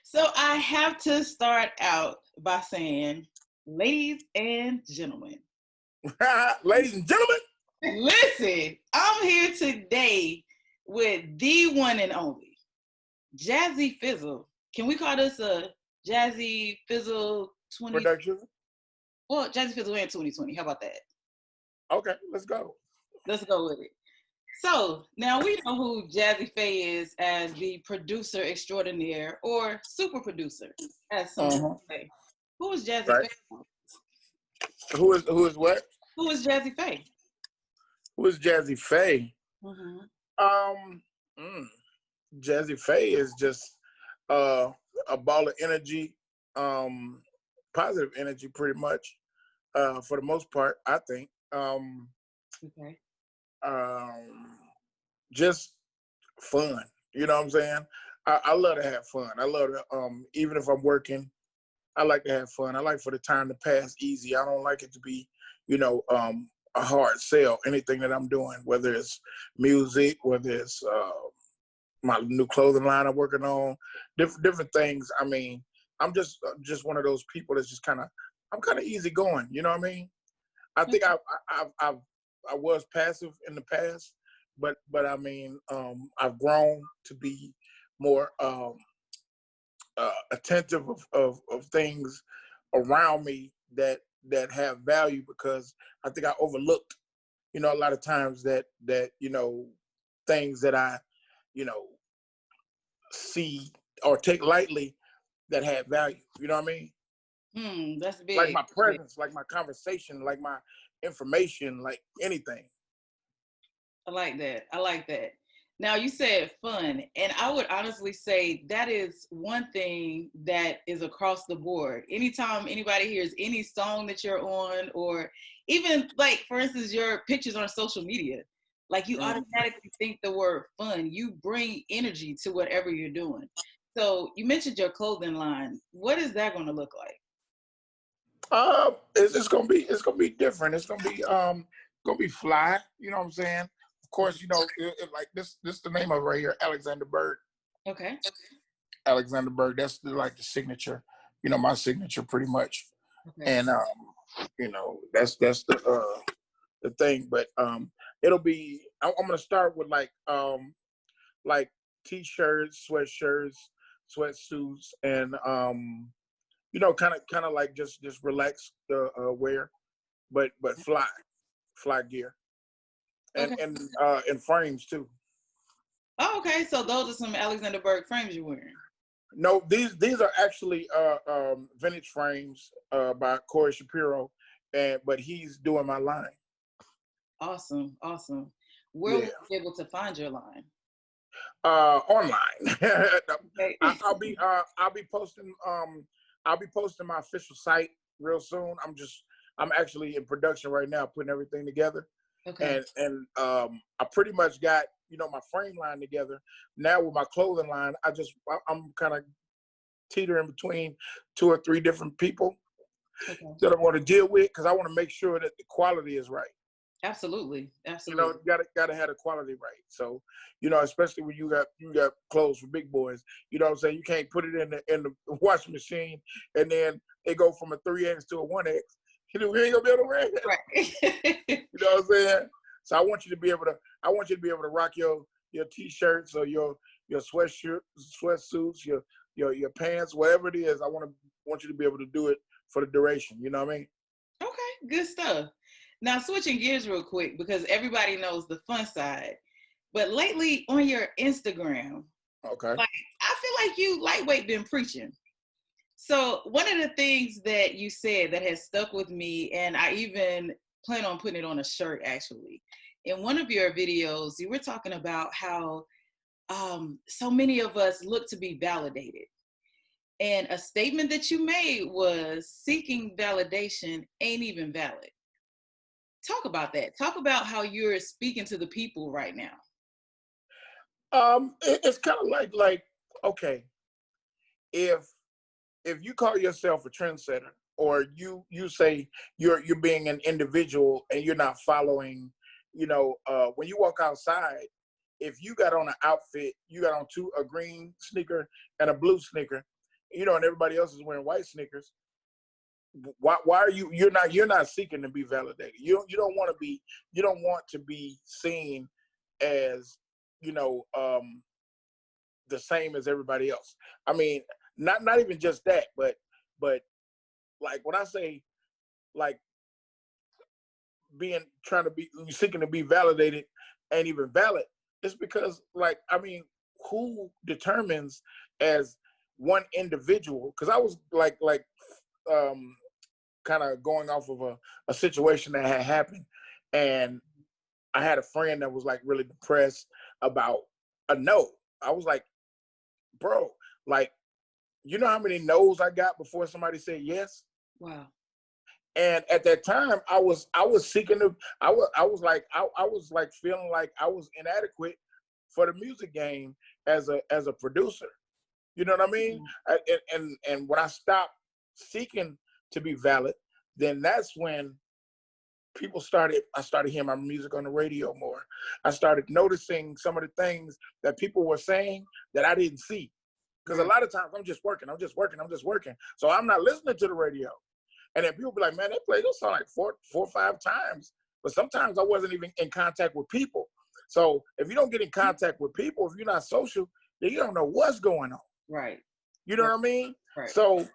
So I have to start out by saying, ladies and gentlemen, Ladies and gentlemen. listen, I'm here today with the one and only Jazzy Fizzle. Can we call this a Jazzy Fizzle 20? Production. Well, Jazzy Fizzle in 2020. How about that? Okay, let's go. Let's go with it. So now we know who JazzePha is as the producer extraordinaire or super producer, as some people say. Who is JazzePha? Right. Who is what? Who is JazzePha? Who is JazzePha? Mm-hmm. Um, JazzePha is just a ball of energy, positive energy, pretty much. For the most part, I think. Okay. Um, just fun. You know what I'm saying? I love to have fun. I love to even if I'm working, I like to have fun. I like for the time to pass easy. I don't like it to be, a hard sell. Anything that I'm doing, whether it's music, whether it's my new clothing line I'm working on, different things. I mean, I'm just one of those people that's just I'm kind of easy going. You know what I mean? I think I was passive in the past, but I mean, I've grown to be more attentive of things around me that have value, because I think I overlooked, a lot of times that things that I, you know, see or take lightly that had value. You know what I mean? That's Like big. my presence, like my conversation, like my information, like anything. I like that. I like that. Now you said fun, and I would honestly say that is one thing that is across the board. Anytime anybody hears any song that you're on, or even like, for instance, your pictures on social media, like you Mm. automatically think the word fun. You bring energy to whatever you're doing. So you mentioned your clothing line. What is that going to look like? It's gonna be different. It's gonna be fly. You know what I'm saying? Of course, like this the name of it right here, Alexander Berg. Okay. Alexander Berg. That's like the signature. My signature pretty much. Okay. And that's the thing. But it'll be. I'm gonna start with like t-shirts, sweatshirts, sweatsuits, and kind of like just relax the wear, but fly gear, and Okay. and frames too. Oh, okay. So those are some Alexander Berg frames you're wearing. No, these are actually vintage frames by Corey Shapiro, but he's doing my line. Awesome. Awesome. Where will Yeah, we be able to find your line? online. Okay. I'll be posting my official site real soon. I'm actually in production right now, putting everything together. Okay. And I pretty much got my frame line together. Now with my clothing line, I'm kind of teetering between two or three different people Okay. that I want to deal with, because I want to make sure that the quality is right. Absolutely. You Absolutely. gotta have the quality right. So, especially when you got clothes for big boys. You know what I'm saying? You can't put it in the washing machine and then it go from a 3X to a 1X. We ain't gonna be able to wear it. Right. You know what I'm saying? So I want you to be able to rock your t-shirts or your sweatsuits, your pants, whatever it is. I want you to be able to do it for the duration. You know what I mean? Okay. Good stuff. Now switching gears real quick, because everybody knows the fun side. But lately on your Instagram, Okay. like I feel like you lightweight been preaching. So one of the things that you said that has stuck with me, and I even plan on putting it on a shirt actually. In one of your videos, you were talking about how so many of us look to be validated. And a statement that you made was seeking validation ain't even valid. Talk about that. Talk about how you're speaking to the people right now. It's kind of like okay, if you call yourself a trendsetter, or you say you're being an individual and you're not following, when you walk outside, if you got on an outfit, you got on a green sneaker and a blue sneaker, you know, and everybody else is wearing white sneakers. Why are you're not seeking to be validated? You don't want to be, you don't want to be seen as, you know, the same as everybody else. I mean, not even just that, but like when I say like trying to be seeking to be validated ain't even valid, it's because like, I mean, who determines as one individual? Because I was um kind of going off of a situation that had happened, and I had a friend that was like really depressed about a no. I was like, bro, like, you know how many no's I got before somebody said yes? Wow. And at that time, I was seeking to, I was like feeling like I was inadequate for the music game as a producer. You know what I mean? And when I stopped seeking to be valid, then that's when I started hearing my music on the radio more. I started noticing some of the things that people were saying that I didn't see. Because a lot of times I'm just working. So I'm not listening to the radio. And then people be like, man, they play this song like four or five times. But sometimes I wasn't even in contact with people. So if you don't get in contact with people, if you're not social, then you don't know what's going on. Right. You know what I mean? Right. So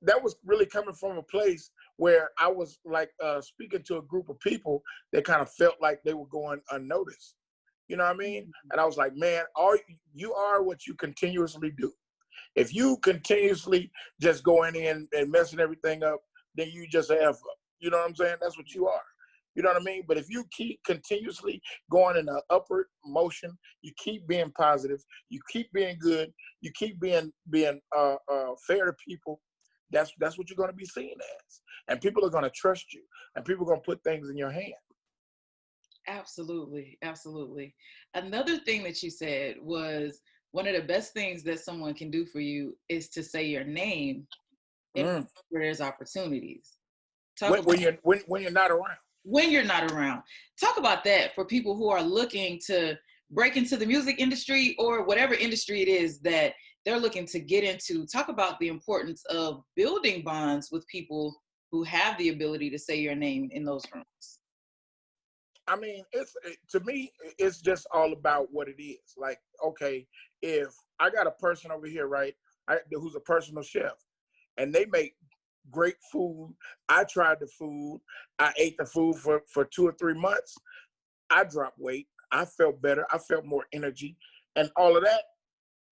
that was really coming from a place where I was like speaking to a group of people that kind of felt like they were going unnoticed. You know what I mean? And I was like, man, you are what you continuously do. If you continuously just going in and messing everything up, then you just a F up. You know what I'm saying? That's what you are. You know what I mean? But if you keep continuously going in an upward motion, you keep being positive, you keep being good, you keep being fair to people, that's what you're going to be seen as. And people are going to trust you, and people are going to put things in your hand. Absolutely. Absolutely. Another thing that you said was one of the best things that someone can do for you is to say your name where there's opportunities. When you're not around. When you're not around. Talk about that for people who are looking to break into the music industry or whatever industry it is that they're looking to get into. Talk about the importance of building bonds with people who have the ability to say your name in those rooms. I mean, to me, it's just all about what it is. Like, okay, if I got a person over here, right, who's a personal chef, and they make great food. I tried the food. I ate the food for 2 or 3 months. I dropped weight. I felt better. I felt more energy and all of that.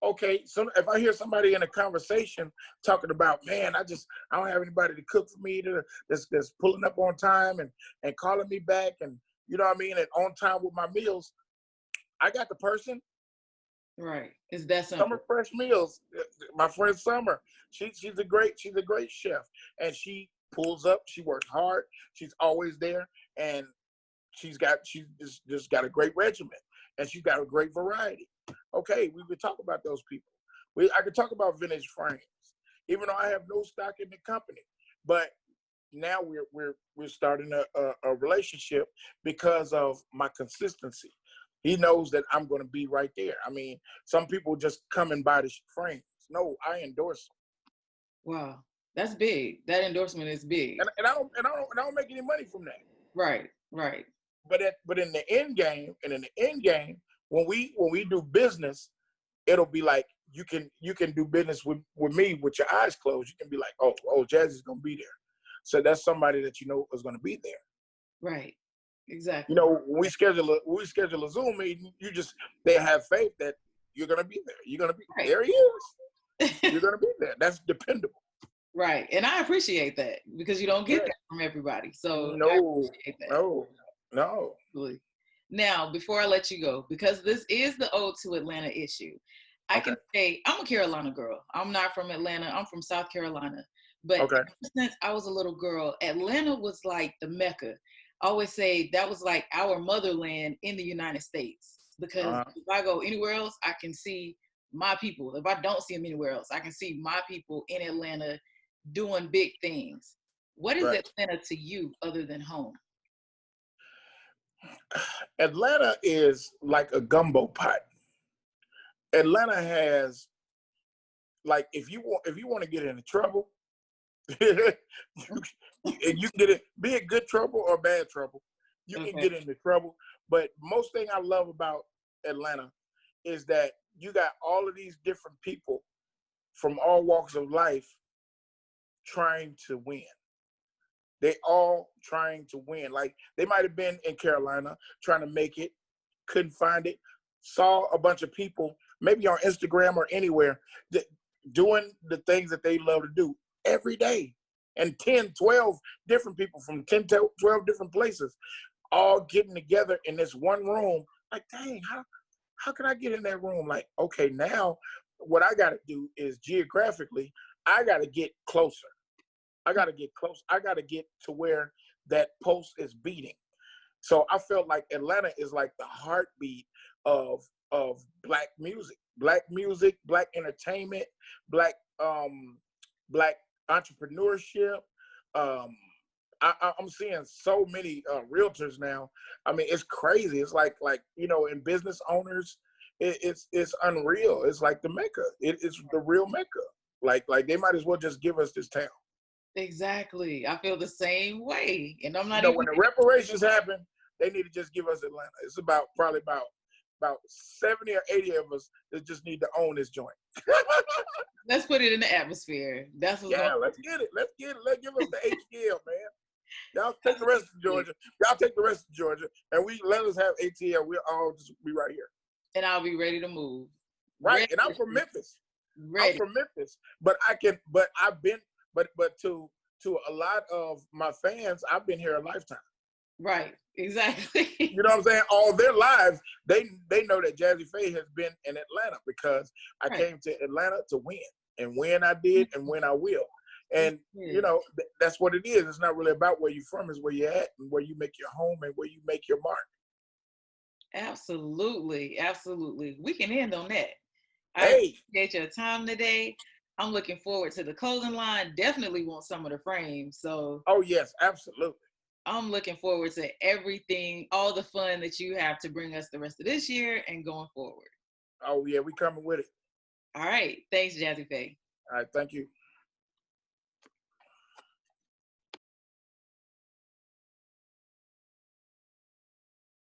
Okay, so if I hear somebody in a conversation talking about, man, I don't have anybody to cook for me that's pulling up on time and calling me back, and you know what I mean, and on time with my meals, I got the person. Right. It's that simple. Summer Fresh Meals. My friend Summer, she's a great chef, and she pulls up. She works hard. She's always there, and she's just got a great regimen, and she's got a great variety. Okay, we could talk about those people. I could talk about Vintage Frames, even though I have no stock in the company, but now we're starting a relationship because of my consistency. He knows that I'm going to be right there. I mean, some people just come and buy the frames. No, I endorse them. Wow, that's big. That endorsement is big. And I don't make any money from that. Right, right. But in the end game, when we do business, it'll be like you can do business with me with your eyes closed. You can be like, oh, Jazze is going to be there. So that's somebody that you know is going to be there. Right. Exactly. You know, when we schedule a Zoom meeting, they have faith that you're going to be there. You're going to be right. There. He is. You're going to be there. That's dependable. Right. And I appreciate that because you don't get that from everybody. So no, I appreciate that. No. Now, before I let you go, because this is the Ode to Atlanta issue, I can say I'm a Carolina girl. I'm not from Atlanta. I'm from South Carolina. But since I was a little girl, Atlanta was like the Mecca. I always say that was like our motherland in the United States. Because if I go anywhere else, I can see my people. If I don't see them anywhere else, I can see my people in Atlanta doing big things. What is Atlanta to you other than home? Atlanta is like a gumbo pot. Atlanta has like if you want to get into trouble, you get it, be it good trouble or bad trouble, you can Okay. get into trouble. But most thing I love about Atlanta is that you got all of these different people from all walks of life trying to win. They all trying to win. Like they might have been in Carolina trying to make it, couldn't find it, saw a bunch of people, maybe on Instagram or anywhere, doing the things that they love to do every day. And 10, 12 different people from 10, 12 different places all getting together in this one room. Like, dang, how can I get in that room? Like, okay, now what I got to do is geographically, I got to get closer. I got to get close. I got to get to where that post is beating. So I felt like Atlanta is like the heartbeat of black music, black entertainment, black black entrepreneurship. I'm seeing so many realtors now. I mean, it's crazy. It's like and business owners. It's unreal. It's like the Mecca. It's the real Mecca. Like they might as well just give us this town. Exactly. I feel the same way. And I'm not even When the reparations happen, they need to just give us Atlanta. It's probably about 70 or 80 of us that just need to own this joint. let's put it in the atmosphere. That's what's going. Let's get it. Let's give us the ATL, man. Y'all take the rest of Georgia. Y'all take the rest of Georgia, and let us have ATL. We'll all just be right here. And I'll be ready to move. Right, ready. And I'm from Memphis. Ready. I'm from Memphis, but to a lot of my fans, I've been here a lifetime. Right, exactly. You know what I'm saying? All their lives, they know that JazzePha has been in Atlanta because I came to Atlanta to win, and when I did, and when I will. And that's what it is. It's not really about where you're from; it's where you're at, and where you make your home, and where you make your mark. Absolutely, absolutely. We can end on that. Hey, I appreciate your time today. I'm looking forward to the clothing line. Definitely want some of the frames. So. Oh yes, absolutely. I'm looking forward to everything, all the fun that you have to bring us the rest of this year and going forward. Oh yeah, we coming with it. All right. Thanks, JazzePha. All right, thank you.